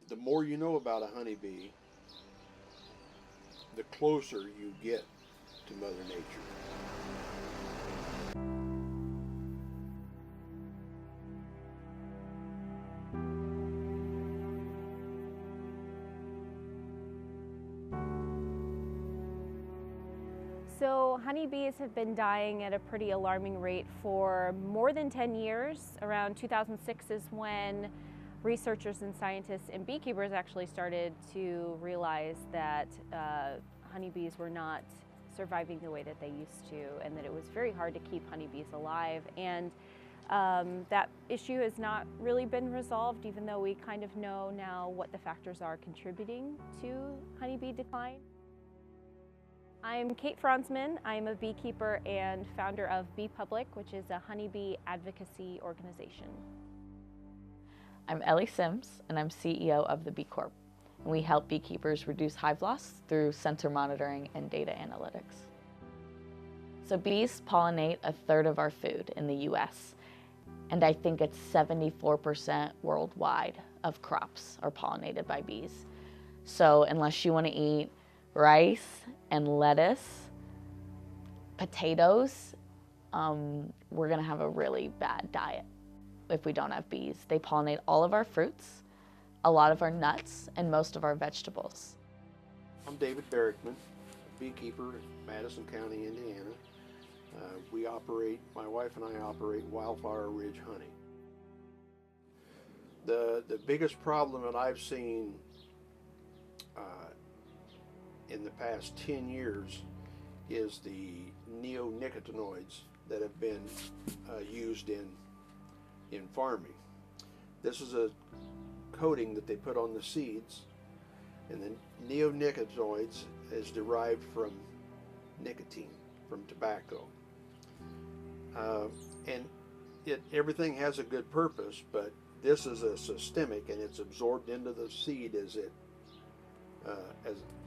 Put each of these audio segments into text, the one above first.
The more you know about a honeybee, the closer you get to Mother Nature. So honeybees have been dying at a pretty alarming rate for more than 10 years. Around 2006 is when researchers and scientists and beekeepers actually started to realize that honeybees were not surviving the way that they used to, and that it was very hard to keep honeybees alive. And that issue has not really been resolved, even though we kind of know now what the factors are contributing to honeybee decline. I'm Kate Franzman. I'm a beekeeper and founder of Bee Public, which is a honeybee advocacy organization. I'm Ellie Sims, and I'm CEO of the Bee Corp. And we help beekeepers reduce hive loss through sensor monitoring and data analytics. So bees pollinate a third of our food in the US, and I think it's 74% worldwide of crops are pollinated by bees. So unless you want to eat rice and lettuce, potatoes, we're gonna have a really bad diet if we don't have bees. They pollinate all of our fruits, a lot of our nuts, and most of our vegetables. I'm David Barrickman, a beekeeper in Madison County, Indiana. My wife and I operate Wildflower Ridge Honey. The biggest problem that I've seen in the past 10 years is the neonicotinoids that have been used in farming. This is a coating that they put on the seeds, and the neonicotinoids is derived from nicotine, from tobacco. And everything has a good purpose, but this is a systemic, and it's absorbed into the seed as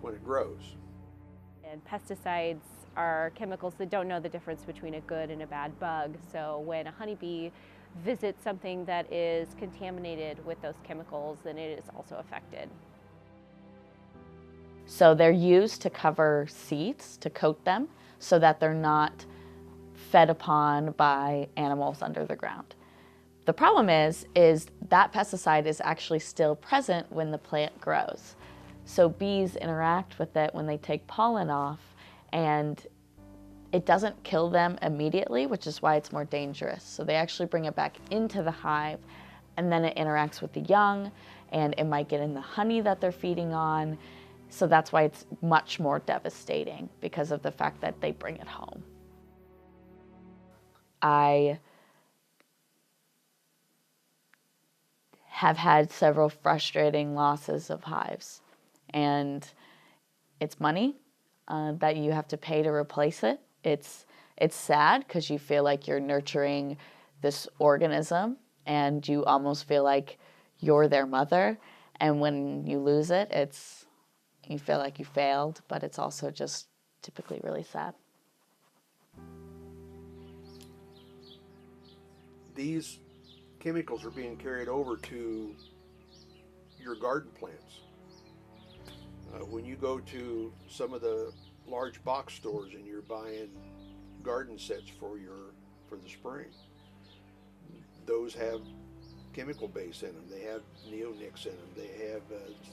when it grows. And pesticides are chemicals that don't know the difference between a good and a bad bug. So when a honeybee visits something that is contaminated with those chemicals, then it is also affected. So they're used to cover seeds, to coat them, so that they're not fed upon by animals under the ground. The problem is that pesticide is actually still present when the plant grows. So bees interact with it when they take pollen off, and it doesn't kill them immediately, which is why it's more dangerous. So they actually bring it back into the hive, and then it interacts with the young, and it might get in the honey that they're feeding on. So that's why it's much more devastating, because of the fact that they bring it home. I have had several frustrating losses of hives, and it's money that you have to pay to replace it. It's sad because you feel like you're nurturing this organism, and you almost feel like you're their mother. And when you lose it, you feel like you failed, but it's also just typically really sad. These chemicals are being carried over to your garden plants. When you go to some of the large box stores and you're buying garden sets for the spring, those have chemical base in them. They have neonics in them. They have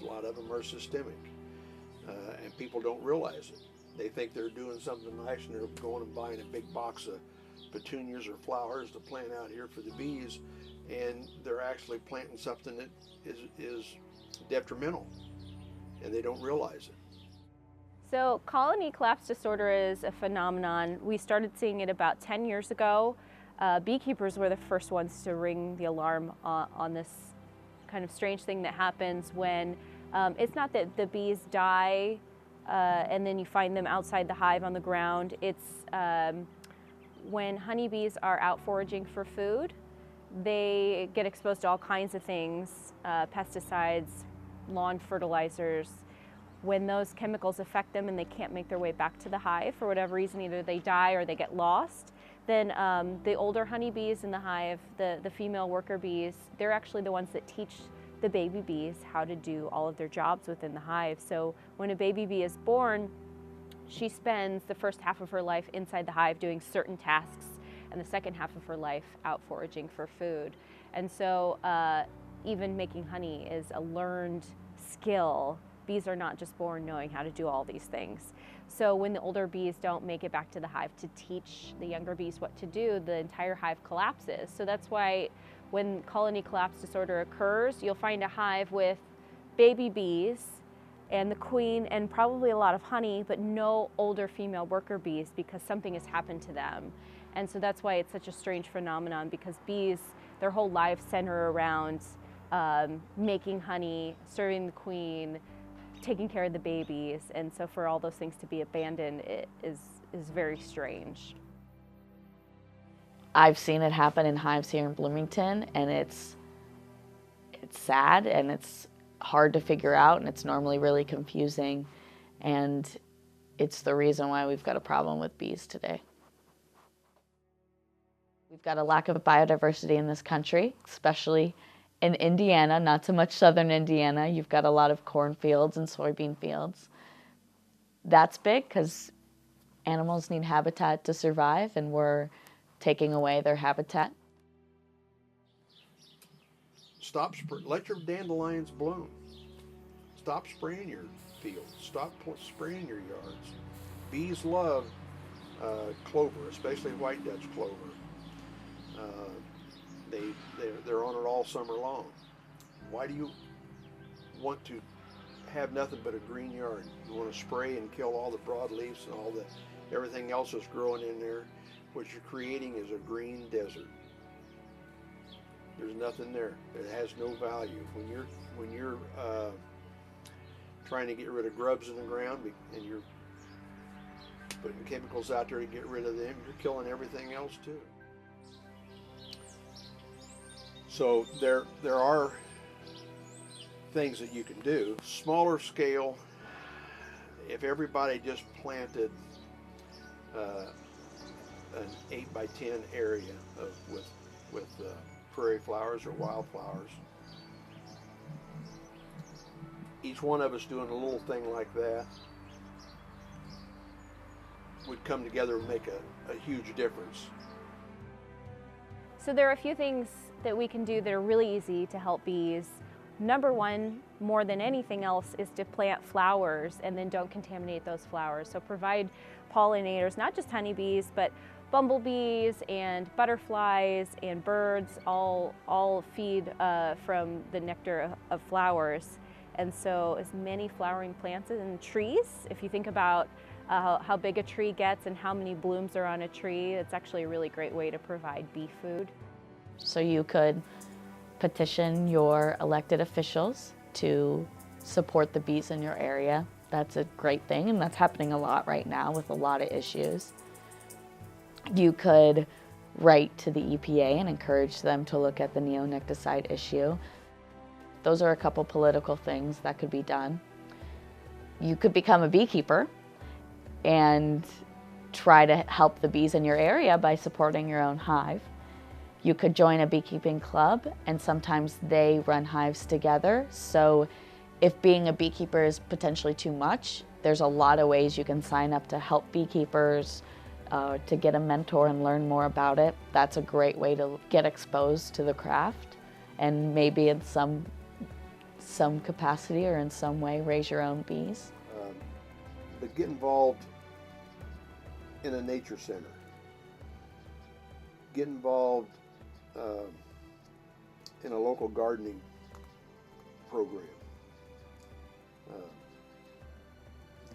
a lot of them are systemic, and people don't realize it. They think they're doing something nice, and they're going and buying a big box of petunias or flowers to plant out here for the bees, and they're actually planting something that is detrimental, and they don't realize it. So colony collapse disorder is a phenomenon. We started seeing it about 10 years ago. Beekeepers were the first ones to ring the alarm on this kind of strange thing that happens when it's not that the bees die and then you find them outside the hive on the ground. It's when honeybees are out foraging for food, they get exposed to all kinds of things, pesticides, lawn fertilizers. When those chemicals affect them and they can't make their way back to the hive for whatever reason, either they die or they get lost, then the older honeybees in the hive, the female worker bees, they're actually the ones that teach the baby bees how to do all of their jobs within the hive. So when a baby bee is born, she spends the first half of her life inside the hive doing certain tasks, and the second half of her life out foraging for food. And so even making honey is a learned skill. Bees are not just born knowing how to do all these things. So when the older bees don't make it back to the hive to teach the younger bees what to do, the entire hive collapses. So that's why when colony collapse disorder occurs, you'll find a hive with baby bees and the queen and probably a lot of honey, but no older female worker bees, because something has happened to them. And so that's why it's such a strange phenomenon, because bees, their whole lives center around making honey, serving the queen, taking care of the babies. And so for all those things to be abandoned, it is very strange. I've seen it happen in hives here in Bloomington, and it's sad, and it's hard to figure out, and it's normally really confusing, and it's the reason why we've got a problem with bees today. We've got a lack of biodiversity in this country, especially in Indiana, not so much southern Indiana. You've got a lot of cornfields and soybean fields. That's big because animals need habitat to survive, and we're taking away their habitat. Let your dandelions bloom. Stop spraying your fields. Stop spraying your yards. Bees love clover, especially white Dutch clover. They're on it all summer long. Why do you want to have nothing but a green yard? You want to spray and kill all the broadleafs and everything else that's growing in there. What you're creating is a green desert. There's nothing there. It has no value. When you're trying to get rid of grubs in the ground and you're putting chemicals out there to get rid of them, you're killing everything else too. So there are things that you can do. Smaller scale, if everybody just planted an 8 by 10 area with prairie flowers or wildflowers, each one of us doing a little thing like that would come together and make a huge difference. So there are a few things that we can do that are really easy to help bees. Number one, more than anything else, is to plant flowers and then don't contaminate those flowers. So provide pollinators, not just honeybees, but bumblebees and butterflies and birds all feed from the nectar of flowers. And so as many flowering plants and trees, if you think about how big a tree gets and how many blooms are on a tree, it's actually a really great way to provide bee food. So you could petition your elected officials to support the bees in your area. That's a great thing, and that's happening a lot right now with a lot of issues. You could write to the EPA and encourage them to look at the neonicotine issue. Those are a couple political things that could be done. You could become a beekeeper and try to help the bees in your area by supporting your own hive. You could join a beekeeping club, and sometimes they run hives together. So if being a beekeeper is potentially too much, there's a lot of ways you can sign up to help beekeepers, to get a mentor and learn more about it. That's a great way to get exposed to the craft and maybe in some capacity or in some way raise your own bees. But get involved in a nature center. Get involved in a local gardening program.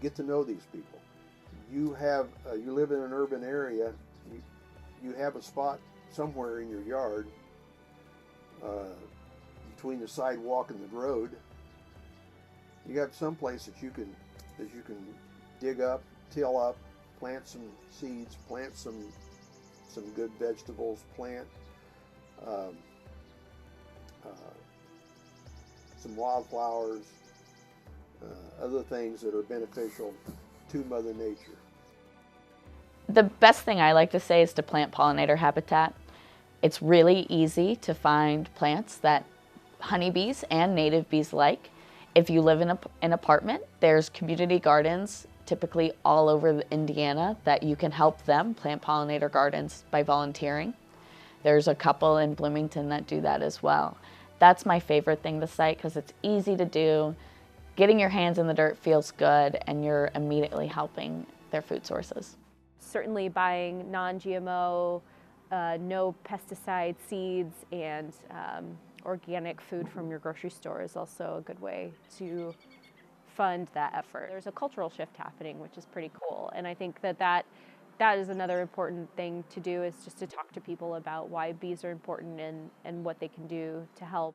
Get to know these people. You live in an urban area. You have a spot somewhere in your yard between the sidewalk and the road. You have some place that you can dig up, till up, plant some seeds, plant some good vegetables, plant some wildflowers, other things that are beneficial to Mother Nature. The best thing I like to say is to plant pollinator habitat. It's really easy to find plants that honeybees and native bees alike. If you live in an apartment, there's community gardens typically all over Indiana that you can help them plant pollinator gardens by volunteering. There's a couple in Bloomington that do that as well. That's my favorite thing to cite because it's easy to do. Getting your hands in the dirt feels good, and you're immediately helping their food sources. Certainly buying non-GMO, no pesticide seeds, and organic food from your grocery store is also a good way to fund that effort. There's a cultural shift happening, which is pretty cool. And I think that is another important thing to do, is just to talk to people about why bees are important and what they can do to help.